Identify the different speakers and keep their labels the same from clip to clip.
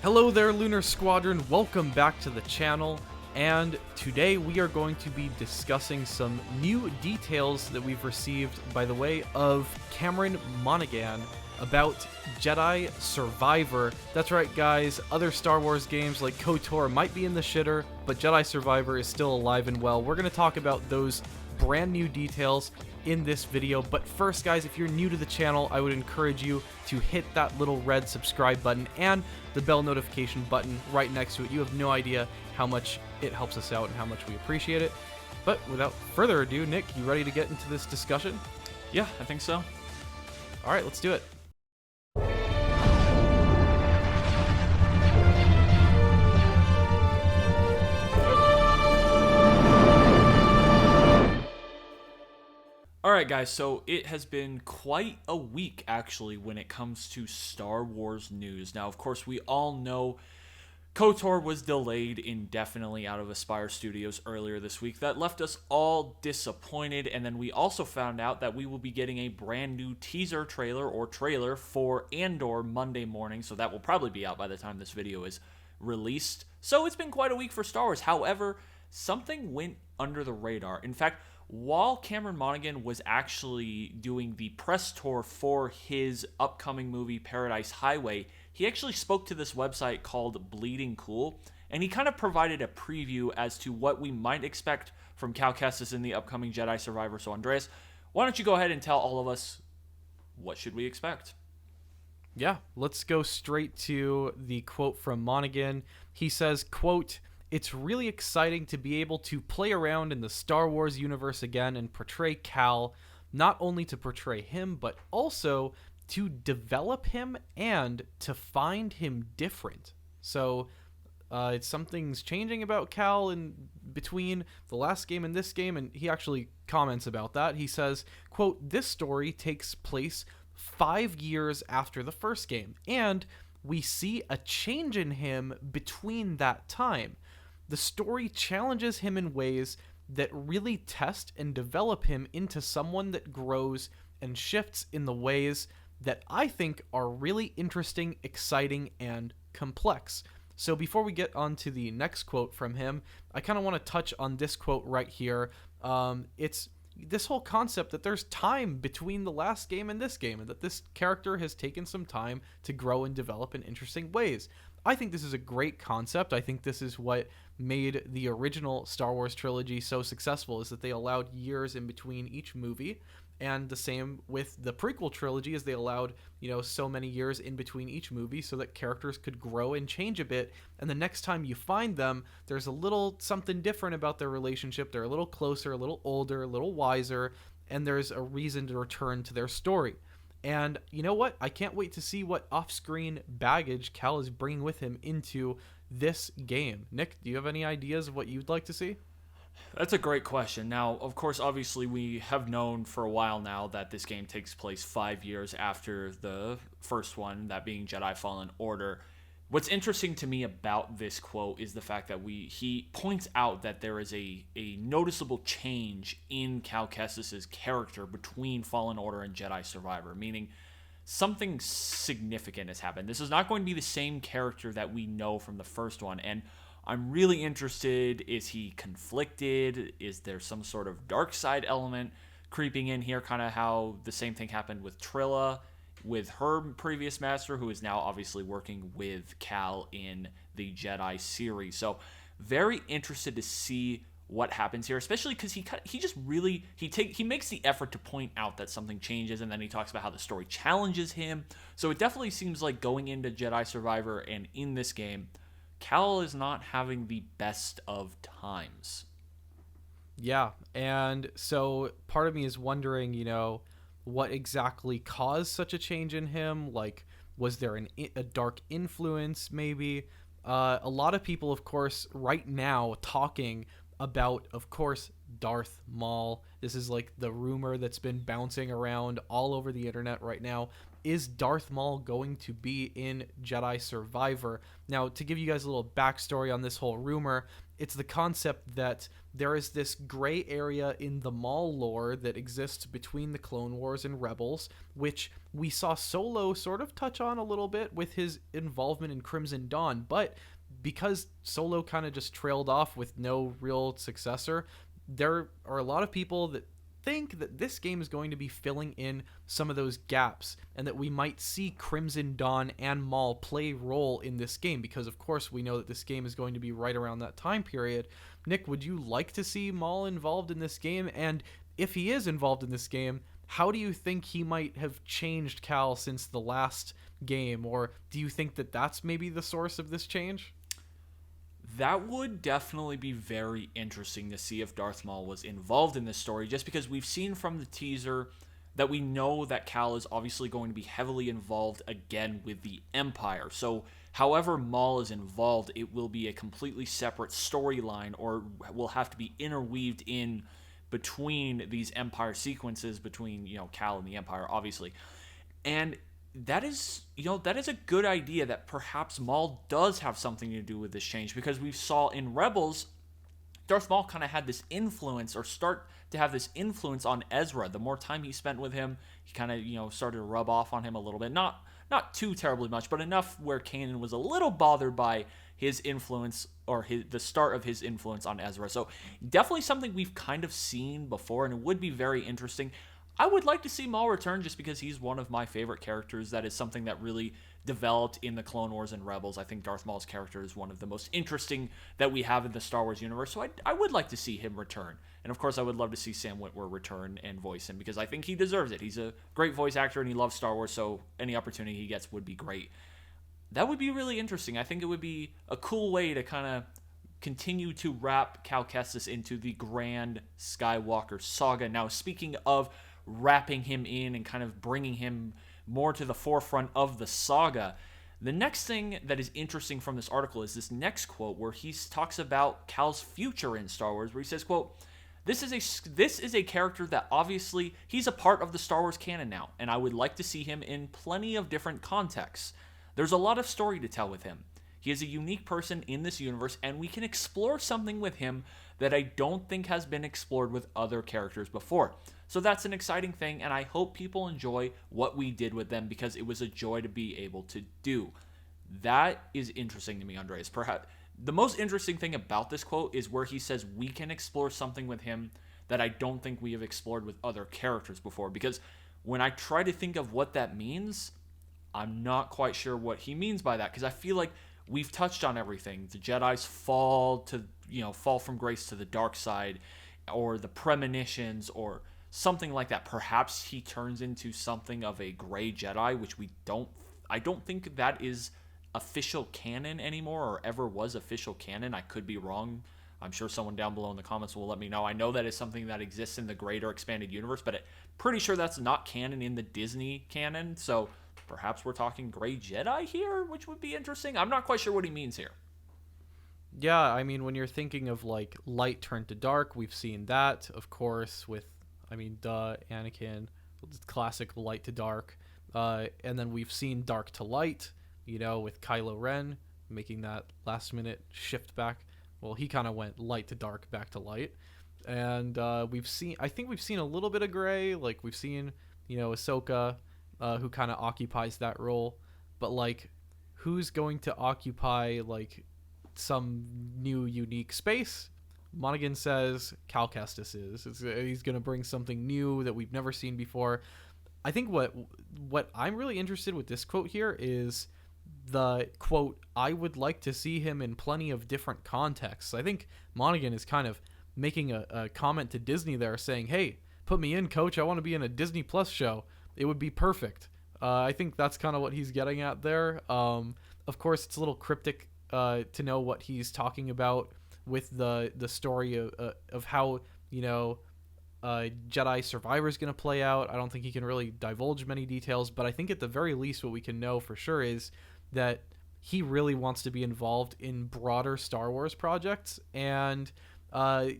Speaker 1: Hello there, Lunar Squadron. Welcome back to the channel. And today we are going to be discussing some new details that we've received by the way of Cameron Monaghan about Jedi Survivor. That's right, guys. Other Star Wars games like KOTOR might be in the shitter, but Jedi Survivor is still alive and well. We're going to talk about those brand new details in this video. But first, guys, if you're new to the channel, I would encourage you to hit that little red subscribe button and the bell notification button right next to it. You have no idea how much it helps us out and how much we appreciate it. But without further ado, Nick, you ready to get into this discussion?
Speaker 2: Yeah, I think so.
Speaker 1: All right, let's do it.
Speaker 2: Alright guys, so it has been quite a week actually when it comes to Star Wars news. Now of course we all know KOTOR was delayed indefinitely out of Aspyr Studios earlier this week. That left us all disappointed, and then we also found out that we will be getting a brand new teaser trailer for Andor Monday morning, so that will probably be out by the time this video is released. So it's been quite a week for Star Wars. However, something went under the radar. In fact, while Cameron Monaghan was actually doing the press tour for his upcoming movie Paradise Highway, he actually spoke to this website called Bleeding Cool, and he kind of provided a preview as to what we might expect from Cal Kestis in the upcoming Jedi Survivor. So Andreas, why don't you go ahead and tell all of us what should we expect?
Speaker 1: Yeah, let's go straight to the quote from Monaghan. He says, quote, "It's really exciting to be able to play around in the Star Wars universe again and portray Cal, not only to portray him, but also to develop him and to find him different." So it's something's changing about Cal in between the last game and this game, and he actually comments about that. He says, quote, "This story takes place 5 years after the first game, and we see a change in him between that time. The story challenges him in ways that really test and develop him into someone that grows and shifts in the ways that I think are really interesting, exciting, and complex." So before we get on to the next quote from him, I kind of want to touch on this quote right here. It's this whole concept that there's time between the last game and this game, and that this character has taken some time to grow and develop in interesting ways. I think this is a great concept. I think this is what made the original Star Wars trilogy so successful, is that they allowed years in between each movie. And the same with the prequel trilogy, is they allowed, so many years in between each movie so that characters could grow and change a bit. And the next time you find them, there's a little something different about their relationship. They're a little closer, a little older, a little wiser, and there's a reason to return to their story. And you know what? I can't wait to see what off-screen baggage Cal is bringing with him into this game. Nick, do you have any ideas of what you'd like to see?
Speaker 2: That's a great question. Now, of course, obviously, we have known for a while now that this game takes place 5 years after the first one, that being Jedi Fallen Order. What's interesting to me about this quote is the fact that he points out that there is a noticeable change in Cal Kestis' character between Fallen Order and Jedi Survivor, meaning something significant has happened. This is not going to be the same character that we know from the first one, and I'm really interested. Is he conflicted? Is there some sort of dark side element creeping in here, kind of how the same thing happened with Trilla, with her previous master, who is now obviously working with Cal in the Jedi series. So very interested to see what happens here, especially because he just really he makes the effort to point out that something changes, and then he talks about how the story challenges him. So it definitely seems like going into Jedi Survivor and in this game, Cal is not having the best of times.
Speaker 1: Yeah, and so part of me is wondering, what exactly caused such a change in him? Like, was there a dark influence, maybe? A lot of people, of course, right now talking about, of course, Darth Maul. This is like the rumor that's been bouncing around all over the internet right now. is Darth Maul going to be in Jedi Survivor? Now, to give you guys a little backstory on this whole rumor, it's the concept that there is this gray area in the Maul lore that exists between the Clone Wars and Rebels, which we saw Solo sort of touch on a little bit with his involvement in Crimson Dawn, but because Solo kind of just trailed off with no real successor, there are a lot of people that think that this game is going to be filling in some of those gaps, and that we might see Crimson Dawn and Maul play role in this game, because of course we know that this game is going to be right around that time period. Nick, would you like to see Maul involved in this game? And if he is involved in this game, how do you think he might have changed Cal since the last game? Or do you think that that's maybe the source of this change?
Speaker 2: That would definitely be very interesting to see if Darth Maul was involved in this story, just because we've seen from the teaser that we know that Cal is obviously going to be heavily involved again with the Empire. So however Maul is involved, it will be a completely separate storyline, or will have to be interweaved in between these Empire sequences, between, Cal and the Empire, obviously. And that is a good idea, that perhaps Maul does have something to do with this change, because we saw in Rebels, Darth Maul kind of had this influence, or start to have this influence on Ezra. The more time he spent with him, he kind of, started to rub off on him a little bit. Not too terribly much, but enough where Kanan was a little bothered by his influence, or the start of his influence on Ezra. So definitely something we've kind of seen before, and it would be very interesting. I would like to see Maul return, just because he's one of my favorite characters. That is something that really developed in the Clone Wars and Rebels. I think Darth Maul's character is one of the most interesting that we have in the Star Wars universe, so I would like to see him return. And of course, I would love to see Sam Witwer return and voice him, because I think he deserves it. He's a great voice actor, and he loves Star Wars, so any opportunity he gets would be great. That would be really interesting. I think it would be a cool way to kind of continue to wrap Cal Kestis into the grand Skywalker saga. Now, speaking of wrapping him in and kind of bringing him more to the forefront of the saga, the next thing that is interesting from this article is this next quote, where he talks about Cal's future in Star Wars, where he says, quote, this is a character that obviously he's a part of the Star Wars canon now, and I would like to see him in plenty of different contexts. There's a lot of story to tell with him. He is a unique person in this universe, and we can explore something with him that I don't think has been explored with other characters before. So that's an exciting thing, and I hope people enjoy what we did with them, because it was a joy to be able to do. That is interesting to me, Andreas. Perhaps the most interesting thing about this quote is where he says we can explore something with him that I don't think we have explored with other characters before, because when I try to think of what that means, I'm not quite sure what he means by that, because I feel like we've touched on everything. The Jedi's fall from grace to the dark side, or the premonitions, or something like that. Perhaps he turns into something of a gray Jedi, which I don't think that is official canon anymore, or ever was official canon. I could be wrong. I'm sure someone down below in the comments will let me know. I know that is something that exists in the greater expanded universe, but I'm pretty sure that's not canon in the Disney canon. So perhaps we're talking gray Jedi here, which would be interesting. I'm not quite sure what he means here.
Speaker 1: Yeah, I mean, when you're thinking of like light turned to dark, we've seen that, of course, with, Anakin, classic light to dark. And then we've seen dark to light, with Kylo Ren making that last minute shift back. Well, he kind of went light to dark, back to light. And I think we've seen a little bit of gray. Like, we've seen, Ahsoka, who kind of occupies that role. But, like, who's going to occupy, like, some new unique space? Monaghan says Cal Kestis is. He's going to bring something new that we've never seen before. I think what I'm really interested with this quote here is the quote, I would like to see him in plenty of different contexts. I think Monaghan is kind of making a comment to Disney there, saying, hey, put me in, coach. I want to be in a Disney Plus show. It would be perfect. I think that's kind of what he's getting at there. Of course, it's a little cryptic to know what he's talking about with the story of how, Jedi Survivor is going to play out. I don't think he can really divulge many details, but I think at the very least what we can know for sure is that he really wants to be involved in broader Star Wars projects, and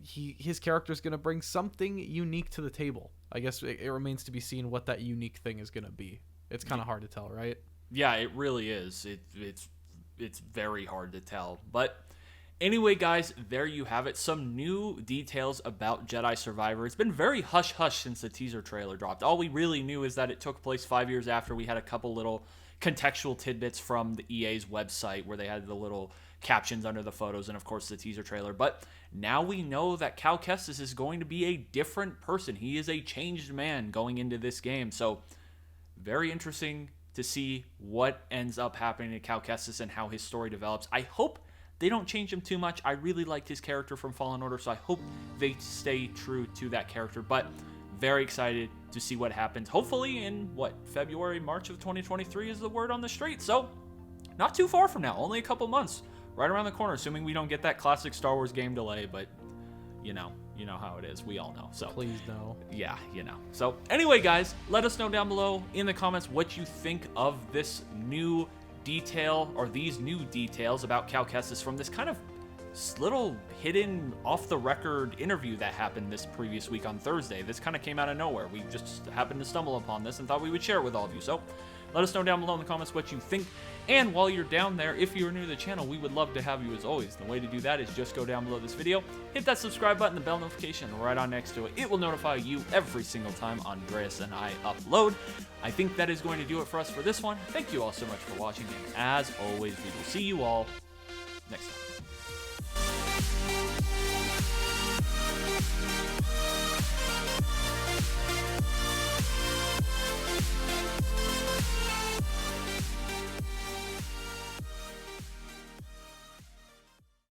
Speaker 1: his character is going to bring something unique to the table. I guess it remains to be seen what that unique thing is going to be. It's kind of hard to tell, right?
Speaker 2: Yeah, it really is. It's very hard to tell. But anyway, guys, there you have it. Some new details about Jedi Survivor. It's been very hush-hush since the teaser trailer dropped. All we really knew is that it took place 5 years after. We had a couple little contextual tidbits from the EA's website where they had the little captions under the photos and, of course, the teaser trailer. But now we know that Cal Kestis is going to be a different person. He is a changed man going into this game. So very interesting to see what ends up happening to Cal Kestis and how his story develops. I hope they don't change him too much. I really liked his character from Fallen Order, so I hope they stay true to that character. But very excited to see what happens. Hopefully in, February, March of 2023 is the word on the street. So not too far from now, only a couple months, right around the corner, assuming we don't get that classic Star Wars game delay. But you know how it is. We all know. So
Speaker 1: Please no.
Speaker 2: yeah, So anyway, guys, let us know down below in the comments what you think of this new detail, or these new details about Cal Kestis from this kind of little hidden off-the-record interview that happened this previous week on Thursday. This kind of came out of nowhere. We just happened to stumble upon this and thought we would share it with all of you. So let us know down below in the comments what you think. And while you're down there, if you're new to the channel, we would love to have you as always. The way to do that is just go down below this video, hit that subscribe button, the bell notification right on next to it. It will notify you every single time Andreas and I upload. I think that is going to do it for us for this one. Thank you all so much for watching, and as always, we will see you all next time.